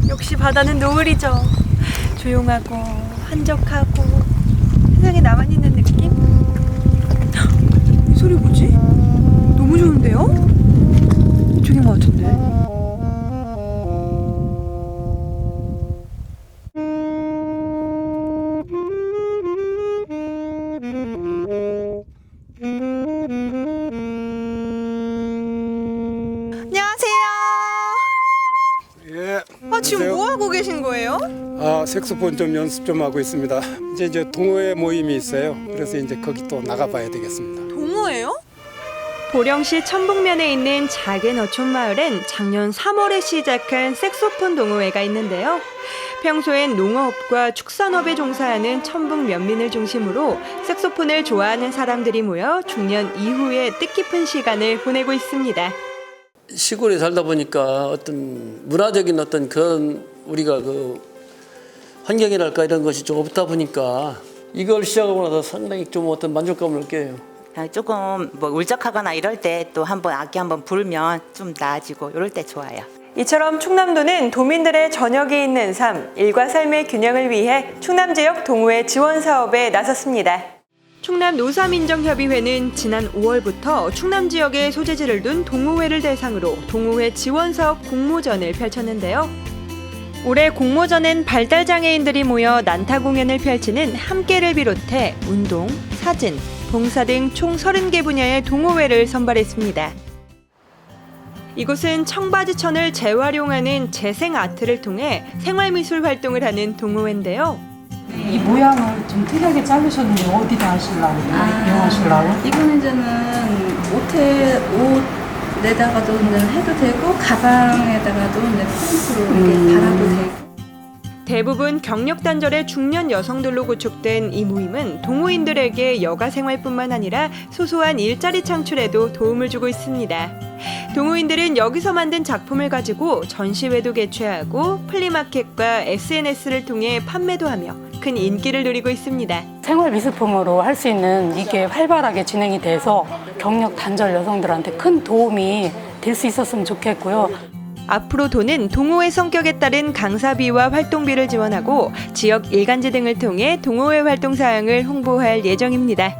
역시 바다는 노을이죠. 조용하고 한적하고 세상에 나만 있는 느낌? 이 소리 뭐지? 너무 좋은데요? 이쪽인 것 같은데? 안녕하세요. 예. 지금 뭐 하고 계신 거예요? 색소폰 좀 연습 좀 하고 있습니다. 이제 동호회 모임이 있어요. 그래서 이제 거기 또 나가봐야 되겠습니다. 동호회요? 보령시 천북면에 있는 작은 어촌 마을엔 작년 3월에 시작한 색소폰 동호회가 있는데요. 평소엔 농업과 축산업에 종사하는 천북 면민을 중심으로 색소폰을 좋아하는 사람들이 모여 중년 이후에 뜻깊은 시간을 보내고 있습니다. 시골에 살다 보니까 어떤 문화적인 어떤 그런 우리가 그 환경이랄까 이런 것이 좀 없다 보니까 이걸 시작하고 나서 상당히 좀 어떤 만족감을 느껴요. 조금 뭐 울적하거나 이럴 때 또 한번 악기 한번 부르면 좀 나아지고 이럴 때 좋아요. 이처럼 충남도는 도민들의 저녁이 있는 삶, 일과 삶의 균형을 위해 충남 지역 동호회 지원 사업에 나섰습니다. 충남 노사민정협의회는 지난 5월부터 충남 지역에 소재지를 둔 동호회를 대상으로 동호회 지원 사업 공모전을 펼쳤는데요. 올해 공모전엔 발달장애인들이 모여 난타 공연을 펼치는 함께를 비롯해 운동, 사진, 봉사 등 총 30개 분야의 동호회를 선발했습니다. 이곳은 청바지천을 재활용하는 재생 아트를 통해 생활미술 활동을 하는 동호회인데요. 이 모양을 좀 특이하게 자르셨는데 어디다 하시려고 이용하시려고? 이거는 이제는 옷에다가도 해도 되고 가방에다가도 프린트로 이렇게 달아도 되고. 대부분 경력 단절의 중년 여성들로 구축된 이 모임은 동호인들에게 여가 생활뿐만 아니라 소소한 일자리 창출에도 도움을 주고 있습니다. 동호인들은 여기서 만든 작품을 가지고 전시회도 개최하고 플리마켓과 SNS를 통해 판매도 하며 큰 인기를 누리고 있습니다. 생활 미술품으로 할 수 있는 이게 활발하게 진행이 돼서 경력 단절 여성들한테 큰 도움이 될 수 있었으면 좋겠고요. 앞으로 도는 동호회 성격에 따른 강사비와 활동비를 지원하고 지역 일간지 등을 통해 동호회 활동 사항을 홍보할 예정입니다.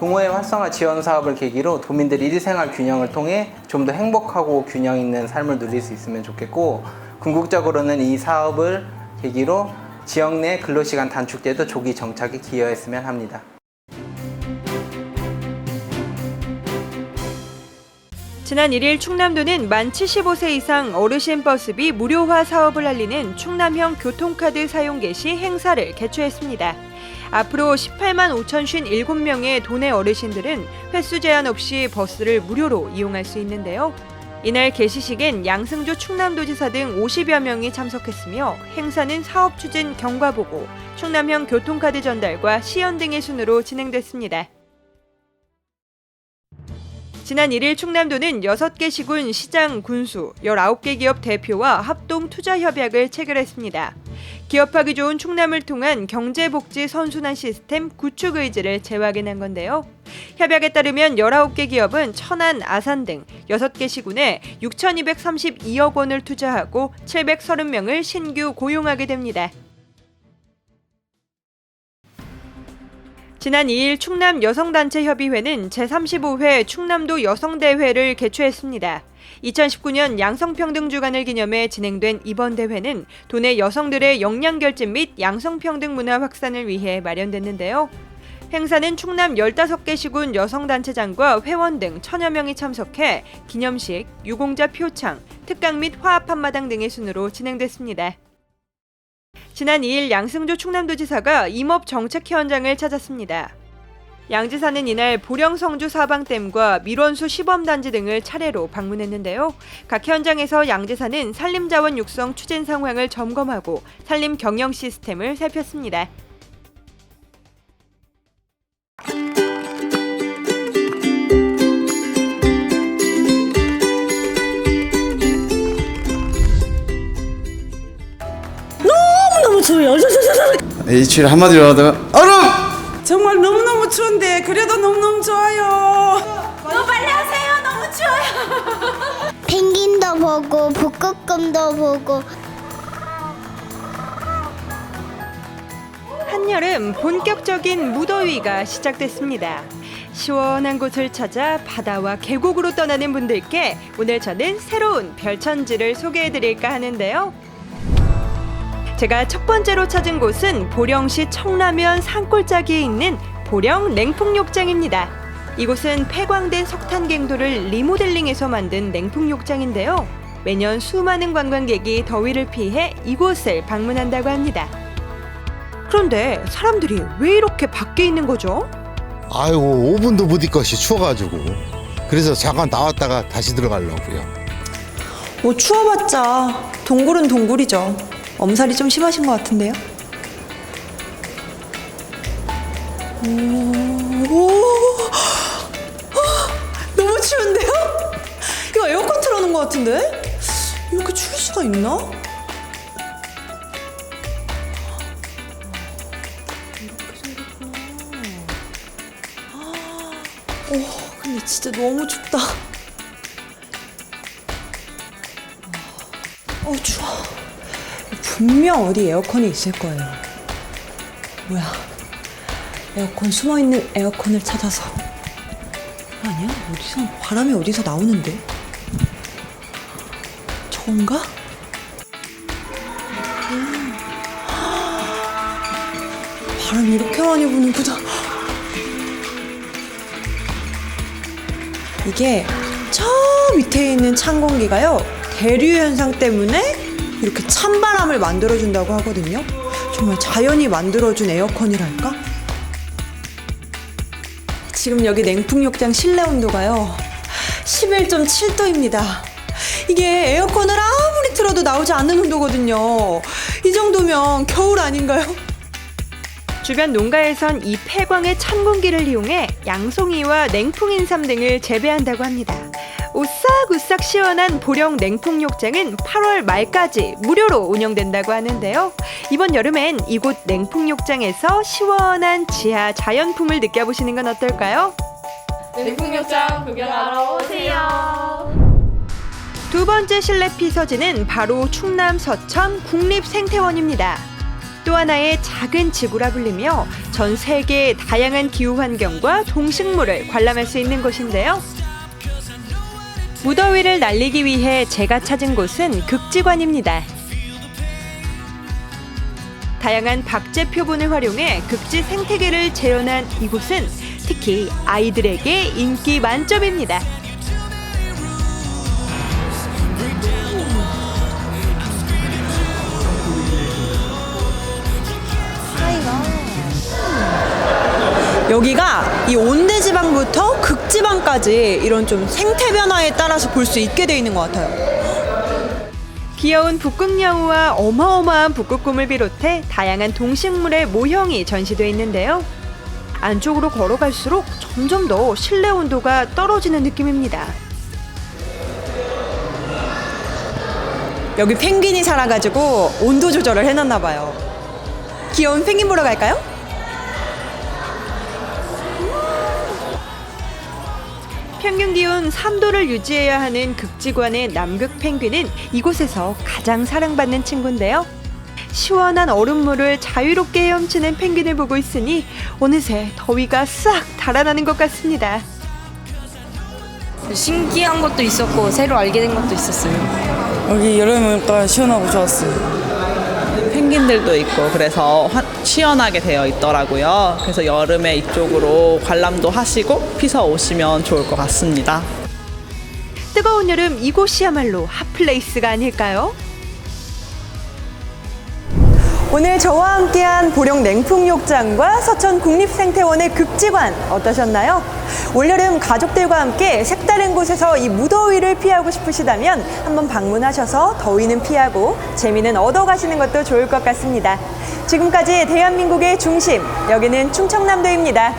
동호회 활성화 지원 사업을 계기로 도민들 일생활 균형을 통해 좀 더 행복하고 균형 있는 삶을 누릴 수 있으면 좋겠고, 궁극적으로는 이 사업을 계기로 지역 내 근로시간 단축제도 조기 정착에 기여했으면 합니다. 지난 1일 충남도는 만 75세 이상 어르신 버스비 무료화 사업을 알리는 충남형 교통카드 사용 개시 행사를 개최했습니다. 앞으로 18만 5,057명의 도내 어르신들은 횟수 제한 없이 버스를 무료로 이용할 수 있는데요. 이날 개시식엔 양승조 충남도지사 등 50여 명이 참석했으며 행사는 사업 추진 경과보고, 충남형 교통카드 전달과 시연 등의 순으로 진행됐습니다. 지난 1일 충남도는 6개 시군 시장 군수 19개 기업 대표와 합동 투자 협약을 체결했습니다. 기업하기 좋은 충남을 통한 경제복지 선순환 시스템 구축 의지를 재확인한 건데요. 협약에 따르면 19개 기업은 천안, 아산 등 6개 시군에 6,232억 원을 투자하고 730명을 신규 고용하게 됩니다. 지난 2일 충남 여성단체협의회는 제35회 충남도 여성대회를 개최했습니다. 2019년 양성평등 주간을 기념해 진행된 이번 대회는 도내 여성들의 역량결집 및 양성평등 문화 확산을 위해 마련됐는데요. 행사는 충남 15개 시군 여성단체장과 회원 등 1,000여 명이 참석해 기념식, 유공자 표창, 특강 및 화합 한마당 등의 순으로 진행됐습니다. 지난 2일 양승조 충남도지사가 임업 정책 현장을 찾았습니다. 양 지사는 이날 보령 성주 사방댐과 밀원수 시범단지 등을 차례로 방문했는데요. 각 현장에서 양 지사는 산림자원 육성 추진 상황을 점검하고 산림 경영 시스템을 살폈습니다. 일주일에 한마디로 하다가 얼음! 정말 너무너무 추운데 그래도 너무너무 좋아요. 너무 빨리 하세요. 너무 추워요. 펭귄도 보고 북극곰도 보고 한여름 본격적인 무더위가 시작됐습니다. 시원한 곳을 찾아 바다와 계곡으로 떠나는 분들께 오늘 저는 새로운 별천지를 소개해드릴까 하는데요. 제가 첫 번째로 찾은 곳은 보령시 청라면 산골짜기에 있는 보령 냉풍욕장입니다. 이곳은 폐광된 석탄갱도를 리모델링해서 만든 냉풍욕장인데요. 매년 수많은 관광객이 더위를 피해 이곳을 방문한다고 합니다. 그런데 사람들이 왜 이렇게 밖에 있는 거죠? 아이고 5분도 못 있겠이 추워가지고 그래서 잠깐 나왔다가 다시 들어가려고요. 뭐 추워봤자 동굴은 동굴이죠. 엄살이 좀 심하신 것 같은데요? 너무 추운데요? 이거 에어컨 틀어놓은 것 같은데? 이렇게 추울 수가 있나? 근데 진짜 너무 춥다. 추워. 분명 어디 에어컨이 있을 거예요. 뭐야? 에어컨 숨어있는 에어컨을 찾아서. 아니야? 바람이 어디서 나오는데? 저건가? 바람이 이렇게 많이 부는구나. 이게 저 밑에 있는 찬 공기가요, 대류 현상 때문에 이렇게 찬바람을 만들어준다고 하거든요. 정말 자연이 만들어준 에어컨이랄까? 지금 여기 냉풍욕장 실내 온도가요 11.7도입니다. 이게 에어컨을 아무리 틀어도 나오지 않는 온도거든요. 이 정도면 겨울 아닌가요? 주변 농가에선 이 폐광의 찬 공기를 이용해 양송이와 냉풍인삼 등을 재배한다고 합니다. 오싹오싹 시원한 보령 냉풍욕장은 8월 말까지 무료로 운영된다고 하는데요. 이번 여름엔 이곳 냉풍욕장에서 시원한 지하 자연풍을 느껴보시는 건 어떨까요? 냉풍욕장 구경하러 오세요. 두 번째 실내 피서지는 바로 충남 서천 국립생태원입니다. 또 하나의 작은 지구라 불리며 전 세계의 다양한 기후 환경과 동식물을 관람할 수 있는 곳인데요. 무더위를 날리기 위해 제가 찾은 곳은 극지관입니다. 다양한 박제 표본을 활용해 극지 생태계를 재현한 이곳은 특히 아이들에게 인기 만점입니다. 여기가 이 온대지방부터 극지방까지 이런 좀 생태 변화에 따라서 볼 수 있게 돼 있는 것 같아요. 귀여운 북극여우와 어마어마한 북극곰을 비롯해 다양한 동식물의 모형이 전시되어 있는데요. 안쪽으로 걸어갈수록 점점 더 실내 온도가 떨어지는 느낌입니다. 여기 펭귄이 살아가지고 온도 조절을 해놨나 봐요. 귀여운 펭귄 보러 갈까요? 평균 기온 3도를 유지해야 하는 극지관의 남극 펭귄은 이곳에서 가장 사랑받는 친구인데요. 시원한 얼음물을 자유롭게 헤엄치는 펭귄을 보고 있으니 어느새 더위가 싹 달아나는 것 같습니다. 신기한 것도 있었고 새로 알게 된 것도 있었어요. 여기 여름이니까 시원하고 좋았어요. 펭귄들도 있고 그래서 시원하게 되어 있더라고요. 그래서 여름에 이쪽으로 관람도 하시고 피서 오시면 좋을 것 같습니다. 뜨거운 여름 이곳이야말로 핫플레이스가 아닐까요? 오늘 저와 함께한 보령 냉풍욕장과 서천 국립생태원의 극지관 어떠셨나요? 올여름 가족들과 함께 색다른 곳에서 이 무더위를 피하고 싶으시다면 한번 방문하셔서 더위는 피하고 재미는 얻어가시는 것도 좋을 것 같습니다. 지금까지 대한민국의 중심, 여기는 충청남도입니다.